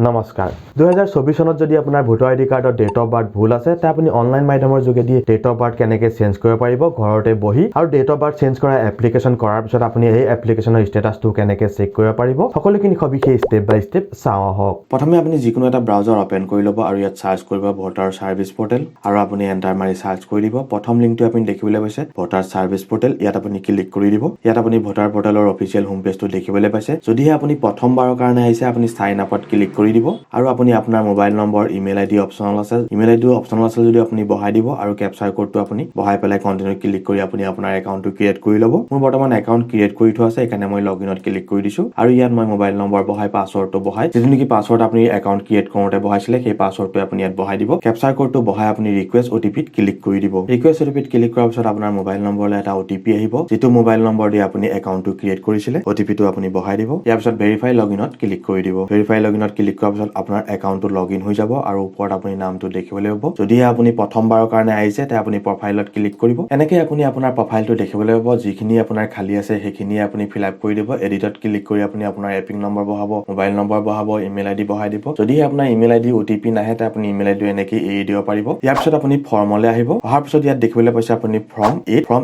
নমস্কাৰ 2024 চনত যদি আপোনাৰ ভোটাৰ আইডি কাৰ্ডৰ ডেট অফ বাৰ্থ ভুল আছে তে আপুনি অনলাইন মাধ্যমৰ যোগেদি ডেট অফ বাৰ্থ কেনেকৈ চেঞ্জ কৰিব পাৰিব ঘৰতে বহি আৰু ডেট অফ বাৰ্থ চেঞ্জ কৰা এপ্লিকেশ্যন কৰাৰ পিছত আপুনি এই এপ্লিকেশ্যনৰ ষ্টেটাসটো কেনেকৈ চেক কৰিব পাৰিব সকলোখিনি সবিশেষ ষ্টেপ বাই ষ্টেপ চাওঁ আহক। প্ৰথমে আপুনি যিকোনো এটা ব্ৰাউজাৰ ওপেন কৰি ল'ব আৰু ইয়াত সাৰ্চ কৰিব ভোটাৰ সাৰ্ভিস পোৰ্টেল আৰু আপুনি এন্টাৰ মাৰি সাৰ্চ কৰি দিব। প্ৰথম লিংকটো আপুনি দেখিবলৈ পাইছে ভোটাৰ সাৰ্ভিস পোৰ্টেল, ইয়াত আপুনি ক্লিক কৰি দিব। ইয়াত আপুনি ভোটাৰ পোৰ্টেলৰ অফিচিয়েল হোম পেজটো দেখিবলৈ পাইছে। যদিহে আপুনি প্ৰথমবাৰৰ কাৰণে আহিছে আপুনি সাইন আপত ক্লিক কৰি দিব আৰু আপুনি আপোনাৰ mobile number email ID optional আছে, ইমেইল আইডি অপচনেল আছে যদি আপুনি বহাই দিব আৰু ক্যাপচাৰ কোডটো আপুনি বহাই পেলাই কন্টিনিউ ক্লিক কৰি আপুনি আপোনাৰ একাউণ্টটো ক্ৰিয়েট কৰি ল'ব। মোৰ বৰ্তমান একাউণ্ট ক্ৰিয়েট কৰি থোৱা আছে সেইকাৰণে মই লগইনত ক্লিক কৰি দিছো আৰু ইয়াত মই মোবাইল নম্বৰ বহাই পাছৱৰ্ডটো বহাই যিটো নেকি পাছৱৰ্ড আপুনি একাউণ্ট ক্ৰিয়েট কৰোতে বহাইছিলে সেই পাছৱৰ্ডটো আপুনি ইয়াত বহাই দিব। ক্যাপচাৰ কোডটো বহাই আপুনি ৰিকুৱেষ্ট ওটিপিত ক্লিক কৰি দিব। ৰিকুৱেষ্ট ওটিপিত ক্লিক কৰাৰ পিছত আপোনাৰ মোবাইল নম্বৰলৈ এটা ওটিপি আহিব, যিটো মোবাইল নম্বৰ দি আপুনি একাউণ্টটো ক্ৰিয়েট কৰিছিলে ওটিপিটো আপুনি বহাই দিব। ইয়াৰ পিছত ভেৰিফাই লগইনত ক্লিক কৰি দিব। ভেৰিফাই লগইনত ক্লিক কৰাৰ পিছত আপোনাৰ একাউণ্টটো লগইন হৈ যাব আৰু ওপৰত আপুনি নামটো দেখিবলৈ পাব। যদিহে আপুনি প্ৰথমবাৰৰ কাৰণে আহিছে তে আপুনি প্ৰফাইলত ক্লিক কৰিব। এনেকৈ আপুনি আপোনাৰ প্ৰফাইলটো দেখিবলৈ পাব। যিখিনি আপোনাৰ খালী আছে সেইখিনি আপুনি ফিল আপ কৰি দিব। এডিটত ক্লিক কৰি আপুনি আপোনাৰ এপিং নম্বৰ বহাব, মোবাইল নম্বৰ বহাব, ইমেইল আইডি বহাই দিব। যদিহে আপোনাৰ ইমেইল আইডি ওটিপি নাহে তে আপুনি ইমেইল আইডি এনেকৈ এৰি দিব পাৰিব। ইয়াৰ পিছত আপুনি ফৰ্মলৈ আহিব। অহাৰ পিছত ইয়াত দেখিবলৈ পাইছে আপুনি ফৰ্ম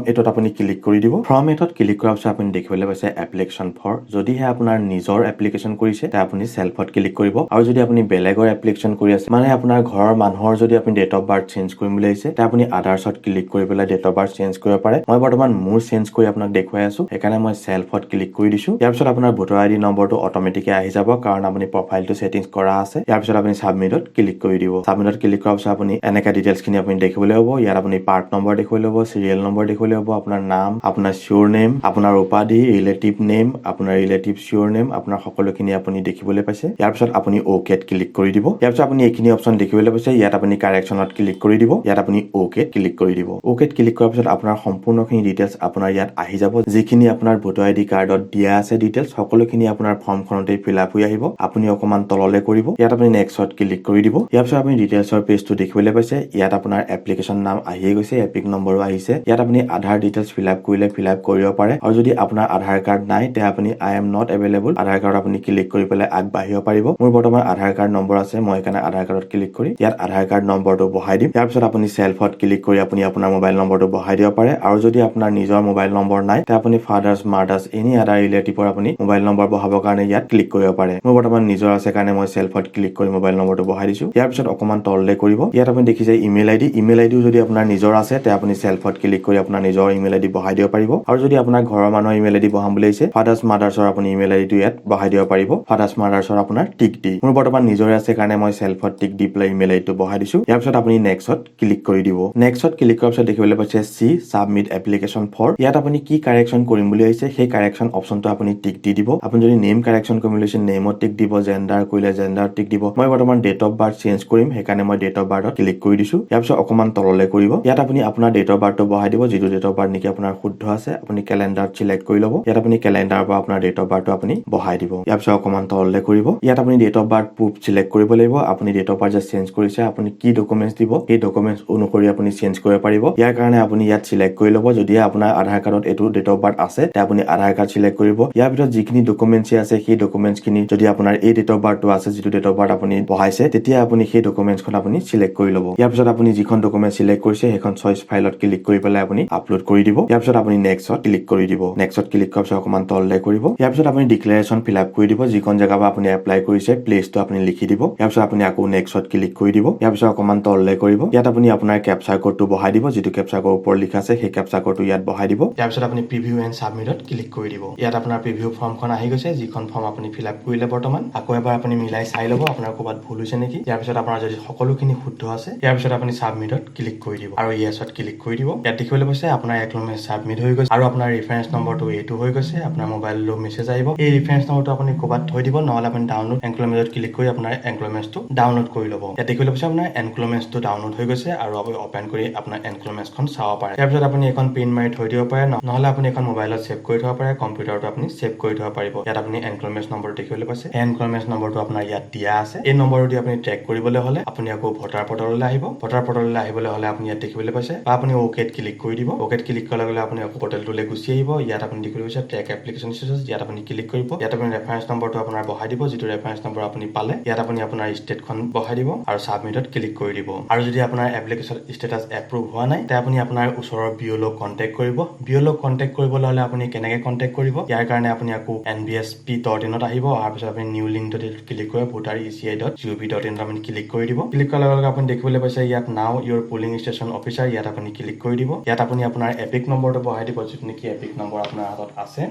8ত আপুনি ক্লিক কৰি দিব। ফৰ্ম 8ত ক্লিক কৰাৰ পিছত আপুনি দেখিবলৈ পাইছে এপ্লিকেশ্যন ফৰ। যদিহে আপোনাৰ নিজৰ এপ্লিকেশ্যন কৰিছে তে আপুনি সেলফত ক্লিক কৰিব আৰু যদি আপুনি বেলেগৰ এপ্লিকেশ্যন কৰি আছে মানে আপোনাৰ ঘৰৰ মানুহৰ যদি আপুনি ডেট অফ বাৰ্থ চেঞ্জ কৰিম বুলি আহিছে তে আপুনি আদাৰ্ছত ক্লিক কৰি পেলাই ডেট অফ বাৰ্থ চেঞ্জ কৰিব পাৰে। মই বৰ্তমান মোৰ চেঞ্জ কৰি আপোনাক দেখুৱাই আছো সেইকাৰণে মই সেলফত ক্লিক কৰি দিছো। ইয়াৰ পিছত আপোনাৰ ভোটাৰ আইডি নম্বৰটো অটোমেটিক আহি যাব কাৰণ আপুনি প্ৰফাইলটো সেটিংছ কৰা আছে। ইয়াৰ পিছত আপুনি সাবমিটত ক্লিক কৰি দিব। সাবমিটত ক্লিক কৰাৰ পিছত আপুনি এনেকা ডিটেইলছখিনি আপুনি দেখিবলৈ পাব। ইয়াত আপুনি পাৰ্ট নম্বৰ দেখিবলৈ পাব, সিৰিয়েল নম্বৰ দেখিবলৈ পাব, আপোনাৰ নাম, আপোনাৰ শিউৰ নেম, আপোনাৰ উপাধি, ৰিলেটিভ নেম, আপোনাৰ ৰিলেটিভ শিউৰ নেম, আপোনাৰ সকলোখিনি আপুনি দেখিবলৈ পাইছে। ইয়াৰ পিছত আপুনি ওকেত ক্লিক কৰি দিব। ইয়াৰ পিছত আপুনি এইখিনি অপচন দেখিবলৈ পাইছে। ইয়াত আপুনি কাৰেকশ্যনত ক্লিক কৰি দিব। ইয়াত আপুনি ওকেত ক্লিক কৰি দিব। ওকেত ক্লিক কৰাৰ পিছত আপোনাৰ সম্পূৰ্ণখিনি ডিটেইলছ আপোনাৰ ইয়াত আহি যাব। যিখিনি আপোনাৰ ভোটাৰ আইডি কাৰ্ডত দিয়া আছে ডিটেইলছ সকলোখিনি আপোনাৰ ফৰ্মখনতে ফিল আপ হৈ আহিব। আপুনি অকমান তললৈ কৰিব। ইয়াত আপুনি নেক্সটত ক্লিক কৰি দিব। ইয়াৰ পিছত আপুনি ডিটেইলছৰ পেজটো দেখিবলৈ পাইছে। ইয়াত আপোনাৰ এপ্লিকেশ্যন নাম আহিয়ে গৈছে, এপিক নম্বৰো আহিছে। ইয়াত আপুনি আধাৰ ডিটেইলছ ফিল আপ কৰিলে ফিল আপ কৰিব পাৰে আৰু যদি আপোনাৰ আধাৰ কাৰ্ড নাই তে আপুনি I am not available Aadhaar card আপুনি ক্লিক কৰি পেলাই আগবাঢ়িব পাৰিব। মোৰ বৰ্তমান আধাৰ কাৰ্ড নম্বৰ আছে, মই সেইকাৰণে আধাৰ কাৰ্ডত ক্লিক কৰি ইয়াত আধাৰ কাৰ্ড নম্বৰটো বহাই দিম। ইয়াৰ পিছত আপুনি সেলফত ক্লিক কৰি আপুনি আপোনাৰ মোবাইল নম্বৰটো বহাই দিব পাৰে আৰু যদি আপোনাৰ নিজৰ মোবাইল নম্বৰ নাই তে আপুনি ফাদাৰ্ছ, মাদাৰ্ছ এনি আদাৰ ৰিলেটিভৰ আপুনি মোবাইল নম্বৰ বহাবৰ কাৰণে ইয়াত ক্লিক কৰিব পাৰে। মোৰ বৰ্তমান নিজৰ আছে কাৰণে মই সেলফত ক্লিক কৰি মোবাইল নম্বৰটো বহাই দিছো। ইয়াৰ পিছত অকমান তললৈ কৰিব। ইয়াত আপুনি দেখিছে ইমেইল আইডি, ইমেইল আইডিও যদি আপোনাৰ নিজৰ আছে তে আপুনি সেলফত ক্লিক কৰি আপোনাৰ নিজৰ ইমেইল আইডি বহাই দিব পাৰিব আৰু যদি আপোনাৰ ঘৰৰ মানুহৰ ইমেইল আইডি বহাম বুলি আহিছে ফাদাৰ্ছ, মাদাৰ্ছৰ আপুনি ইমেইল আইডিটো ইয়াত বহাই দিব পাৰিব। ফাদাৰ্ছ, মাদাৰ্ছৰ আপোনাৰ টিক দি। মোৰ বৰ্তমান নিজৰে আছে কাৰণে মই সেলফত টিক দি পেলাই ইমেইল আইডিটো বহাই দিছো। ইয়াৰ পিছত আপুনি নেক্সটত ক্লিক কৰি দিব। নেক্সটত ক্লিক কৰাৰ পিছত দেখিবলৈ পাইছে সি সাবমিট এপ্লিকেশ্যন ফৰ। ইয়াত আপুনি কি কাৰেকশ্যন কৰিম বুলি আহিছে সেই কাৰেকশ্যন অপচনটো আপুনি টিক দি দিব। আপুনি যদি নেম কাৰেকশ্যন কৰিম বুলি আহিছে নেমত টিক দিব, জেন্ডাৰ কৰিলে জেন্ডাৰ টিক দিব। মই বৰ্তমান ডেট অফ বাৰ্থ চেঞ্জ কৰিম সেইকাৰণে মই ডেট অফ বাৰ্থত ক্লিক কৰি দিছো। ইয়াৰ পিছত অকমান তললৈ কৰিব। ইয়াত আপুনি আপোনাৰ ডেট অফ বাৰ্থটো বহাই দিব, যিটো ডেট অফ বাৰ্থ নেকি আপোনাৰ শুদ্ধ আছে আপুনি কেলেণ্ডাৰত চিলেক্ট কৰি ল'ব। ইয়াত আপুনি কেলেণ্ডাৰৰ পৰা আপোনাৰ ডেট অফ বাৰ্থটো আপুনি বহাই দিব। ইয়াৰ পিছত অকমান তললৈ কৰিব। ইয়াত আপুনি date of birth proof select কৰিব লাগিব। আপুনি ডেট অফ বাৰ্থ যে চেঞ্জ কৰিছে আপুনি কি ডকুমেণ্টছ দিব সেই ডকুমেণ্টছ অনুসৰি আপুনি চেঞ্জ কৰিব পাৰিব। ইয়াৰ কাৰণে আপুনি ইয়াত চিলেক্ট কৰি ল'ব। যদিহে আপোনাৰ আধাৰ কাৰ্ডত এইটো ডেট অফ বাৰ্থ আছে তে আপুনি আধাৰ কাৰ্ড চিলেক্ট কৰিব। ইয়াৰ ভিতৰত যিখিনি ডকুমেণ্টছ আছে সেই ডকুমেণ্টছখিনি যদি আপোনাৰ এই ডেট অফ বাৰ্থটো আছে যিটো ডেট অফ বাৰ্থ আপুনি বহাইছে তেতিয়া আপুনি সেই ডকুমেণ্টছখন আপুনি চিলেক্ট কৰি ল'ব। ইয়াৰ পিছত আপুনি যিখন ডকুমেণ্ট চিলেক্ট কৰিছে সেইখন চইচ ফাইলত ক্লিক কৰি পেলাই আপুনি আপলোড কৰি দিব। ইয়াৰ পিছত আপুনি নেক্সটত ক্লিক কৰি দিব। নেক্সটত ক্লিক কৰাৰ পিছত অকমান তললৈ কৰিব। ইয়াৰ পিছত আপুনি ডিক্লেৰেশ্যন ফিল আপ কৰি দিব। যিখন জেগাৰ পৰা আপুনি এপ্লাই কৰিছে প্লেচটো আপুনি লিখি দিব। ইয়াৰ পিছত আপুনি আকৌ নেক্সটত ক্লিক কৰি দিব। ইয়াৰ পিছত অকমান তললৈ কৰিব। ইয়াত আপুনি আপোনাৰ ক্যাপচাৰ কোডটো বহাই দিব, যিটো ক্যাপচাৰ কোড ওপৰত লিখা আছে সেই ক্যাপচাৰ কোডটো ইয়াত বহাই দিব। ইয়াৰ পিছত আপুনি প্ৰিভিউ এণ্ড সাবমিটত ক্লিক কৰি দিব। ইয়াত আপোনাৰ প্ৰিভিউ ফৰ্মখন আহি গৈছে, যিখন ফৰ্ম আপুনি ফিল আপ কৰিলে বৰ্তমান। আকৌ এবাৰ আপুনি মিলাই চাই ল'ব আপোনাৰ ক'ৰবাত ভুল হৈছে নেকি। ইয়াৰ পিছত আপোনাৰ যদি সকলোখিনি শুদ্ধ আছে ইয়াৰ পিছত আপুনি সাবমিটত ক্লিক কৰি দিব আৰু ইয়েছত ক্লিক কৰি দিব। ইয়াত দেখিবলৈ পাইছে আপোনাৰ একনমেজ সাবমিট হৈ গৈছে আৰু আপোনাৰ ৰেফাৰেন্স নম্বৰটো এইটো হৈ গৈছে। আপোনাৰ মোবাইললৈ মেছেজ আহিব। এই ৰেফাৰেন্স নম্বৰটো আপুনি ক'ৰবাত থৈ দিব, নহ'লে আপুনি ডাউনলোড এনক্লমেজত ক্লিক কৰি আপোনাৰ এনক্লমেজটো ডাউনলোড কৰি ল'ব। ইয়াত দেখিবলৈ পাইছে আপোনাৰ এনক্লমেজটো ডাউনলোড হৈ গৈছে আৰু আপুনি ওপেন কৰি আপোনাৰ এনক্লমেজখন চাব পাৰে। ইয়াৰ পিছত আপুনি এখন প্ৰিন্ট মাৰি থৈ দিব পাৰে, নহ'লে আপুনি এখন মোবাইলত ছেভ কৰি থব পাৰে, কম্পিউটাৰটো আপুনি ছেভ কৰি থব পাৰিব। ইয়াত আপুনি এনক্লমেজ নম্বৰটো দেখিবলৈ পাইছে। এনক্লমেজ নম্বৰটো আপোনাৰ ইয়াত দিয়া আছে। এই নম্বৰটো দি আপুনি ট্ৰেক কৰিবলৈ হ'লে আপুনি আকৌ ভোটাৰ পৰ্টেললৈ আহিব। ভোটাৰ পৰ্টেললৈ আহিবলৈ হ'লে আপুনি ইয়াত দেখিবলৈ পাইছে বা আপুনি ওকেত ক্লিক কৰি দিব। ওকেত ক্লিক কৰাৰ লগে লগে আপুনি আকৌ পৰ্টেলটোলৈ গুচি আহিব। ইয়াত আপুনি দেখিবলৈ পাইছে ট্ৰেক এপ্লিকেশ্যন ষ্টেটাছ, ইয়াত আপুনি ক্লিক কৰিব। ইয়াত আপুনি ৰেফাৰেন্স নম্বৰটো আপোনাৰ বহাই দিব, যিটো ৰেফাৰেন্স নম্বৰ আপুনি পালে ইয়াত আপুনি আপোনাৰ ষ্টেটখন বহাই দিব আৰু সাবমিটত ক্লিক কৰি দিব আৰু যদি আপোনাৰ এপ্লিকেশ্যন ষ্টেটাস এপ্ৰুভ হোৱা নাই তে আপুনি আপোনাৰ ওচৰৰ বিঅ'লক কন্টেক্ট কৰিব বিঅ'লক কন্টেক্ট কৰিবলৈ হলে আপুনি কেনেকৈ কন্টেক্ট কৰিব ইয়াৰ কাৰণে আপুনি আকৌ nbsp.in ত আহিব আৰু পিছত আপুনি নিউ লিংকত ক্লিক কৰি voter.eci.gov.in আপুনি ক্লিক কৰি দিব ক্লিক কৰাৰ লগে লগে আপুনি দেখিবলৈ পাইছে ইয়াত নাও ইউৰ পুলিং ষ্টেচন অফিচাৰ ইয়াত আপুনি ক্লিক কৰি দিব ইয়াত আপুনি আপোনাৰ এপিক নম্বৰটো বহাই দিব যিটো নেকি এপিক নম্বৰ আপোনাৰ হাতত আছে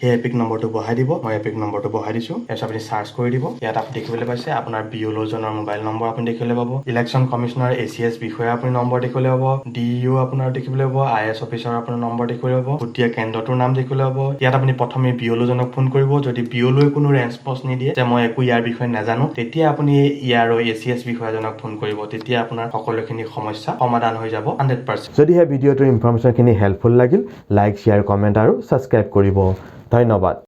সেই এপিক নম্বৰটো বহাই দিব মই এপিক নম্বৰটো বহাই দিছো তাৰপিছত আপুনি সাৰ্চ কৰি দিব ইয়াত আপুনি দেখিবলৈ পাইছে আপোনাৰ বিঅ'লজনৰ মোবাইল নম্বৰ আপুনি দেখিবলৈ পাব ইলেকশ্যন কমিশনাৰ ACS বিষয়ে আপুনি নম্বৰ দেখিবলৈ পাব DU আপোনাৰ দেখিবলৈ পাব IS অফিচাৰ আপোনাৰ নম্বৰ দেখিবলৈ পাব ভোটীয়া কেন্দ্ৰটোৰ নাম দেখিবলৈ পাব ইয়াত আপুনি প্ৰথমে বিঅ'লজনক ফোন কৰিব যদি বিঅ'লয়ে কোনো ৰেছপন্স নিদিয়ে যে মই একো ইয়াৰ বিষয়ে নাজানো তেতিয়া আপুনি ইয়াৰ ACS বিষয়াজনক ফোন কৰিব তেতিয়া আপোনাৰ সকলোখিনি সমস্যা সমাধান হৈ যাব 100% যদি এই ভিডিঅ'টোৰ ইনফৰমেশ্যনখিনি হেল্পফুল লাগিল লাইক শ্বেয়াৰ কমেন্ট আৰু সাবস্ক্ৰাইব কৰিব ধন্যবাদ